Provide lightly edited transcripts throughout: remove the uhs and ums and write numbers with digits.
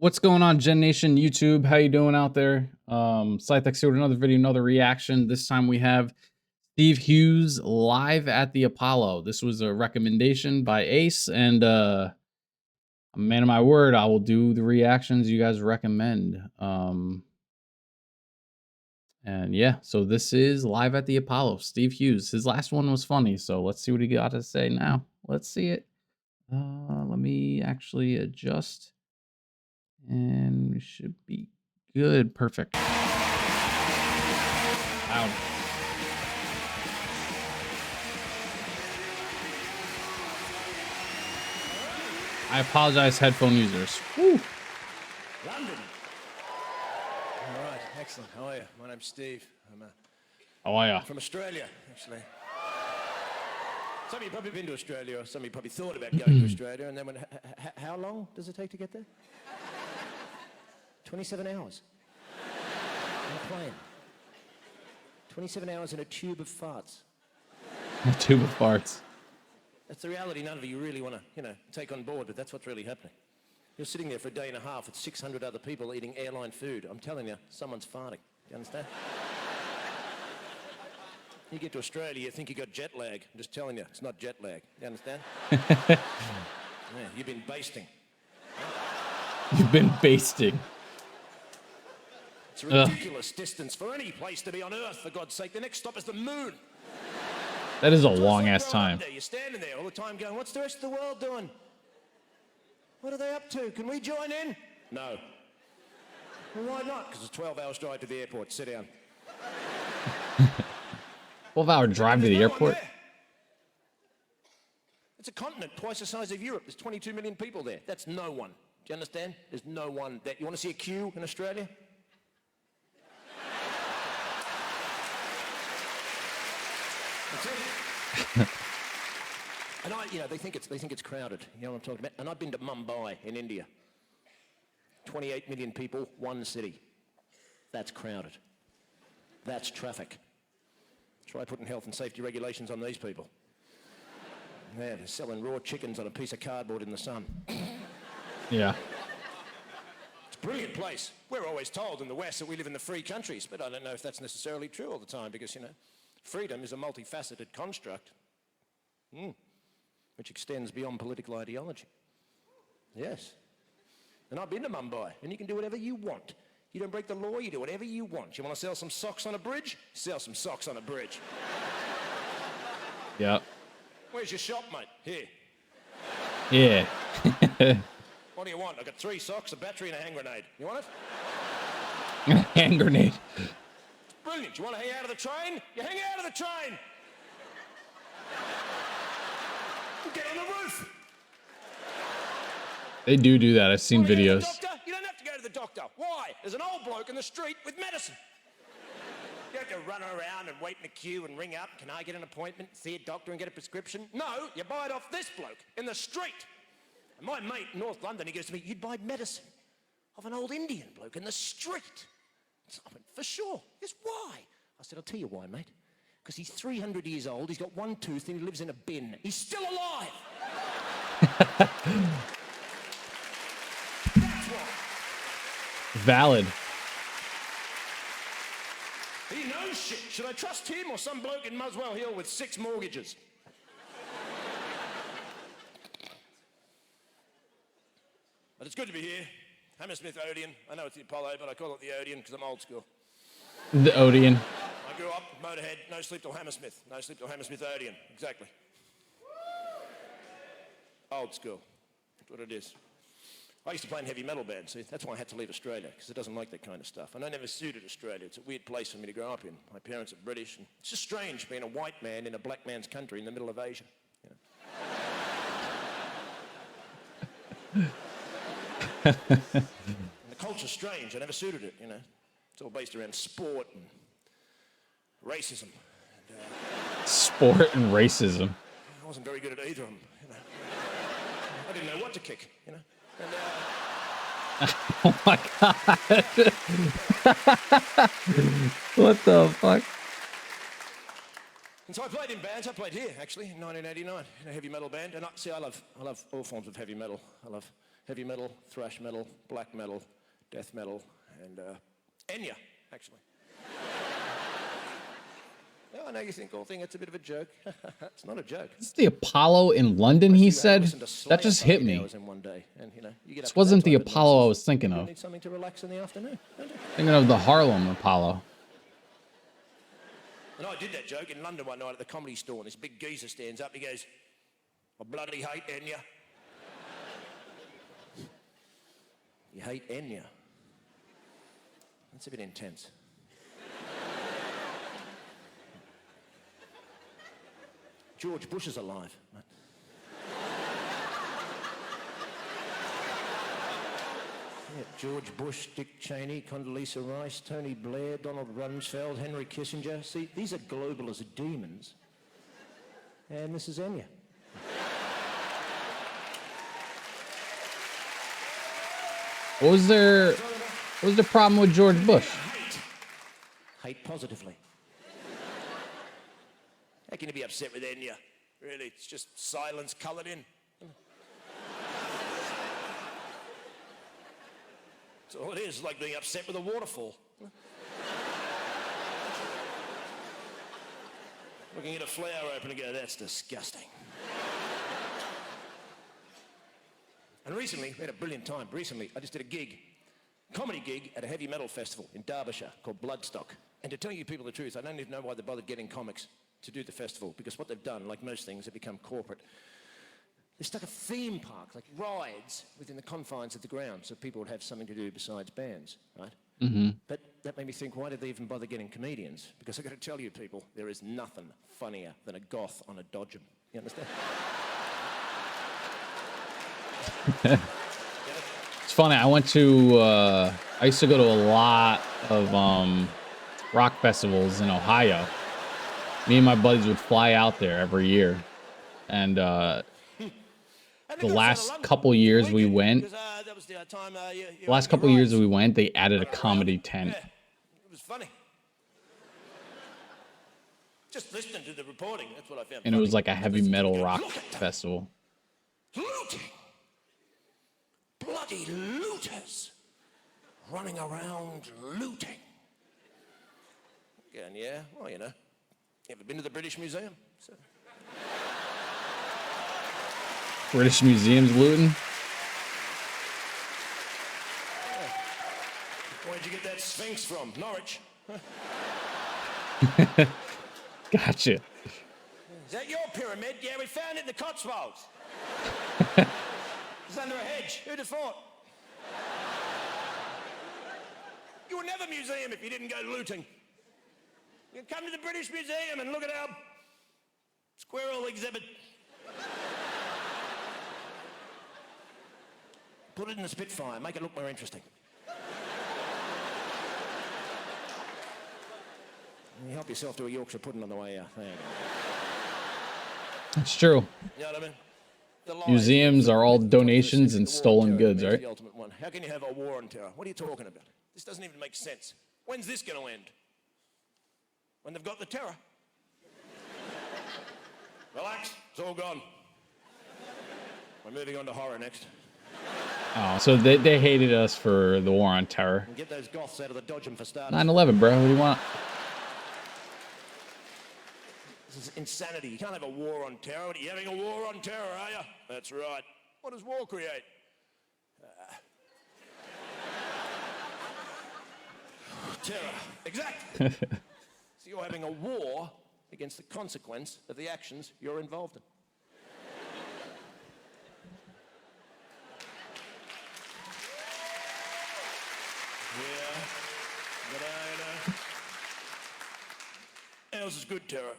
What's going on, Gen Nation YouTube? How you doing out there? ScytheX here with another video, another reaction. This time we have Steve Hughes live at the Apollo. This was a recommendation by Ace, and a man of my word, I will do the reactions you guys recommend. And yeah, so this is live at the Apollo. Steve Hughes. His last one was funny, so let's see what he got to say now. Let's see it. Let me actually adjust. And we should be good. Perfect. Loud. I apologize, headphone users. Woo. London. All right, excellent. How are you? My name's Steve. How are ya? From Australia, actually. Some of you probably been to Australia, or some of you probably thought about going to Australia, and then when, how long does it take to get there? 27 hours. On a plane. 27 hours in a tube of farts. A tube of farts. That's the reality none of you really want to, take on board, but that's what's really happening. You're sitting there for a day and a half with 600 other people eating airline food. I'm telling you, someone's farting. You understand? You get to Australia, you think you got jet lag. I'm just telling you, it's not jet lag. You understand? Yeah, you've been basting. You've been basting. It's a ridiculous distance for any place to be on Earth, for God's sake. The next stop is the moon. That is a long-ass time. You're standing there all the time going, what's the rest of the world doing? What are they up to? Can we join in? No. Well, why not? Because it's a 12-hour drive to the airport. Sit down. 12-hour drive to the airport? It's a continent twice the size of Europe. There's 22 million people there. That's no one. Do you understand? There's no one there. You want to see a queue in Australia? That's it. And they think it's crowded. You know what I'm talking about? And I've been to Mumbai in India. 28 million people, one city. That's crowded. That's traffic. Try putting health and safety regulations on these people. Yeah, they're selling raw chickens on a piece of cardboard in the sun. Yeah. It's a brilliant place. We're always told in the West that we live in the free countries, but I don't know if that's necessarily true all the time because, freedom is a multifaceted construct, which extends beyond political ideology. Yes. And I've been to Mumbai, and you can do whatever you want. You don't break the law, you do whatever you want. You want to sell some socks on a bridge? Sell some socks on a bridge. Yeah. Where's your shop, mate? Here. Yeah. What do you want? I've got 3 socks, a battery, and a hand grenade. You want it? Hand grenade. It's brilliant. You want to hang out of the train? You hang out of the train. You get on the roof. They do that. I've seen videos. You don't have to go to the doctor. Why? There's an old bloke in the street with medicine. You don't have to run around and wait in a queue and ring up. Can I get an appointment, see a doctor and get a prescription? No, you buy it off this bloke in the street. And my mate in North London, he goes to me, you'd buy medicine off an old Indian bloke in the street. So I went, for sure. Yes, why? I said, I'll tell you why, mate. Because he's 300 years old, he's got 1 tooth and he lives in a bin. He's still alive. That's why. Valid. He knows shit. Should I trust him or some bloke in Muswell Hill with 6 mortgages? But it's good to be here. Hammersmith Odeon. I know it's the Apollo, but I call it the Odeon because I'm old school. The Odeon. I grew up, Motorhead, no sleep till Hammersmith. No sleep till Hammersmith Odeon. Exactly. Old school. That's what it is. I used to play in heavy metal bands, see? That's why I had to leave Australia, because it doesn't like that kind of stuff. And I never suited Australia. It's a weird place for me to grow up in. My parents are British, and it's just strange being a white man in a black man's country in the middle of Asia. And the culture's strange. I never suited it, It's all based around sport and racism. And, Sport and racism. I wasn't very good at either of them, I didn't know what to kick, And, Oh my god. What the fuck? And so I played in bands. I played here, actually, in 1989, in a heavy metal band. And I love all forms of heavy metal. I love heavy metal, thrash metal, black metal, death metal, and Enya, actually. Oh, I know you think it's a bit of a joke. It's not a joke. It's the Apollo in London, he said. That just hit me. This wasn't the Apollo I was thinking of. Need something to relax in the afternoon, don't you? Thinking of the Harlem Apollo. And I did that joke in London one night at the Comedy Store, and this big geezer stands up, he goes, I bloody hate Enya. You hate Enya? That's a bit intense. George Bush is alive. Yeah, George Bush, Dick Cheney, Condoleezza Rice, Tony Blair, Donald Rumsfeld, Henry Kissinger. See, these are globalist demons. And this is Enya. What was the problem with George Bush? Hate positively. How can you be upset with Enya? Really, it's just silence coloured in. That's all it is, like being upset with a waterfall. Looking at a flower open and go, that's disgusting. And recently, we had a brilliant time. Recently, I just did a comedy gig at a heavy metal festival in Derbyshire called Bloodstock. And to tell you people the truth, I don't even know why they bothered getting comics to do the festival, because what they've done, like most things, have become corporate. They stuck a theme park, like rides, within the confines of the ground, so people would have something to do besides bands, right? Mm-hmm. But that made me think, why did they even bother getting comedians? Because I've got to tell you, people, there is nothing funnier than a goth on a dodgem. You understand? It's funny, I used to go to a lot of rock festivals in Ohio. Me and my buddies would fly out there every year. And the last couple years we went, they added a comedy tent. Yeah, it was funny. Just listening to the reporting, that's what I found. And it was like a heavy metal rock festival. Looting! Bloody looters! Running around looting. Again, yeah, well, you know. You ever been to the British Museum? So. British Museum's looting? Yeah. Where'd you get that Sphinx from? Norwich? Gotcha. Is that your pyramid? Yeah, we found it in the Cotswolds. It's under a hedge. Who'd have thought? You would never museum if you didn't go looting. You come to the British Museum and look at our squirrel exhibit. Put it in the Spitfire, make it look more interesting. You help yourself to a Yorkshire pudding on the way out. There you go. It's true. You know what I mean? Museums are all donations and stolen goods, right? The ultimate one. How can you have a war on terror? What are you talking about? This doesn't even make sense. When's this going to end? When they've got the terror. Relax, it's all gone. We're moving on to horror next. Oh, so they hated us for the war on terror. And get those goths out of the dodgem for starters. 9/11, bro. What do you want? This is insanity. You can't have a war on terror. Are you having a war on terror, are you? That's right. What does war create? Terror. Exactly. So you're having a war against the consequence of the actions you're involved in. Yeah. But ours is good terror.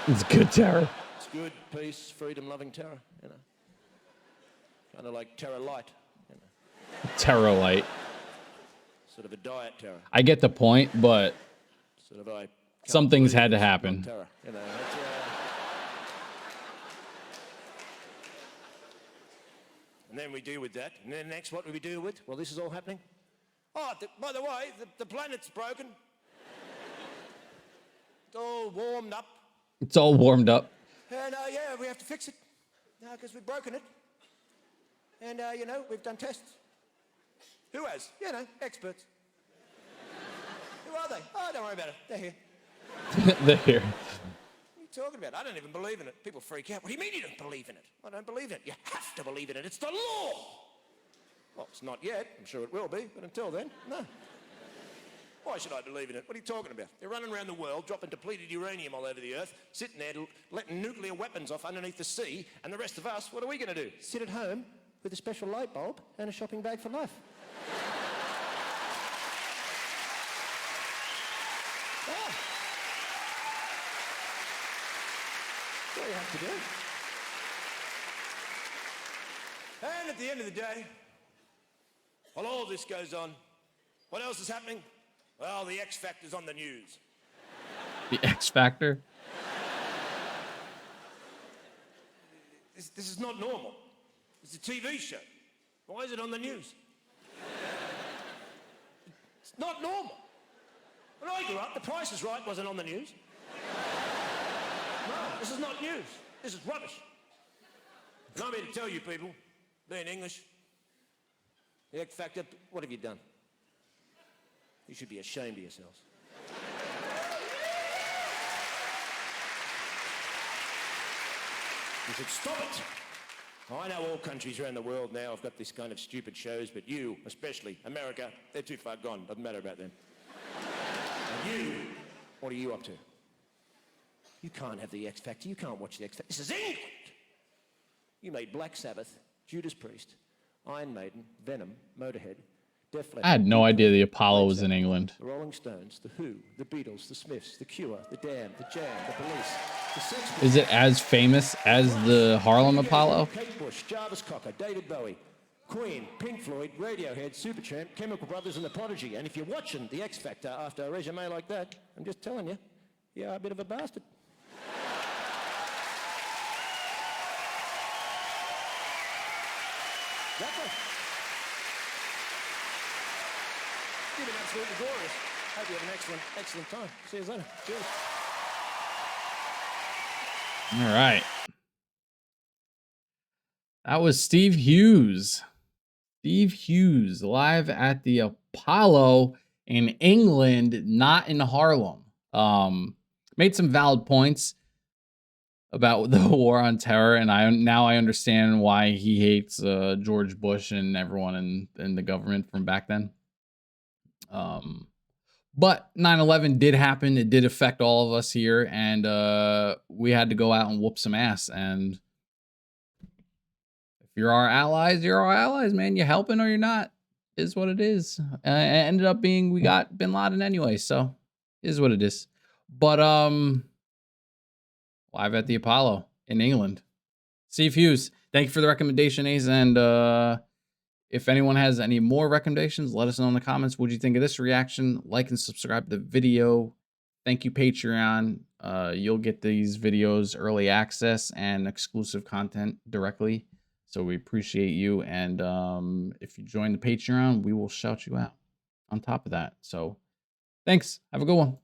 It's good terror. It's good, peace, freedom-loving terror, you know. Kind of like terror light, you know. Terror light. Sort of a diet terror. I get the point, but Sort of a some things had to happen. terror, you know. And then we deal with that. And then next, what do we deal with? Well, this is all happening. Oh, by the way, the planet's broken. It's all warmed up. It's all warmed up. And yeah, we have to fix it. No, because we've broken it. And, you know, we've done tests. Who has? You know, experts. Who are they? Oh, don't worry about it. They're here. They're here. What are you talking about? I don't even believe in it. People freak out. What do you mean you don't believe in it? I don't believe in it. You have to believe in it. It's the law. Well, it's not yet. I'm sure it will be. But until then, no. Why should I believe in it? What are you talking about? They're running around the world, dropping depleted uranium all over the earth, sitting there letting nuclear weapons off underneath the sea, and the rest of us, what are we going to do? Sit at home with a special light bulb and a shopping bag for life. Oh. That's all you have to do. And at the end of the day, while all this goes on, what else is happening? Well, the X Factor's on the news. The X Factor? This is not normal. It's a TV show. Why is it on the news? It's not normal. When I grew up, The Price is Right wasn't on the news. No, this is not news. This is rubbish. And I'm here to tell you people, being English, the X Factor, what have you done? You should be ashamed of yourselves. You should stop it. I know all countries around the world now have got this kind of stupid shows, but you, especially America, they're too far gone. Doesn't matter about them. And you, what are you up to? You can't have the X Factor. You can't watch the X Factor. This is England. You made Black Sabbath, Judas Priest, Iron Maiden, Venom, Motorhead, Def Leppard. I had no idea the Apollo was in England. The Rolling Stones, the Who, the Beatles, the Smiths, the Cure, the Damned, the Jam, the Police, the Sex Pistols. Is it as famous as the Harlem Apollo? Kate Bush, Jarvis Cocker, David Bowie, Queen, Pink Floyd, Radiohead, Supertramp, Chemical Brothers, and The Prodigy. And if you're watching The X Factor after a resume like that, I'm just telling you, you're a bit of a bastard. Exactly. You've been absolutely glorious. Hope you have an excellent time. See you later. Cheers. All right. That was Steve Hughes. Steve Hughes live at the Apollo in England, not in Harlem. Made some valid points about the war on terror, and I understand why he hates George Bush and everyone in the government from back then. But 9/11 did happen. It did affect all of us here, and we had to go out and whoop some ass. And if you're our allies, man. You helping or you're not, is what it is. It ended up being we got Bin Laden anyway, so it is what it is. But live at the Apollo in England. Steve Hughes, thank you for the recommendation, Ace. And if anyone has any more recommendations, let us know in the comments. What do you think of this reaction? Like and subscribe to the video. Thank you, Patreon. You'll get these videos early access and exclusive content directly. So we appreciate you. And if you join the Patreon, we will shout you out on top of that. So thanks. Have a good one.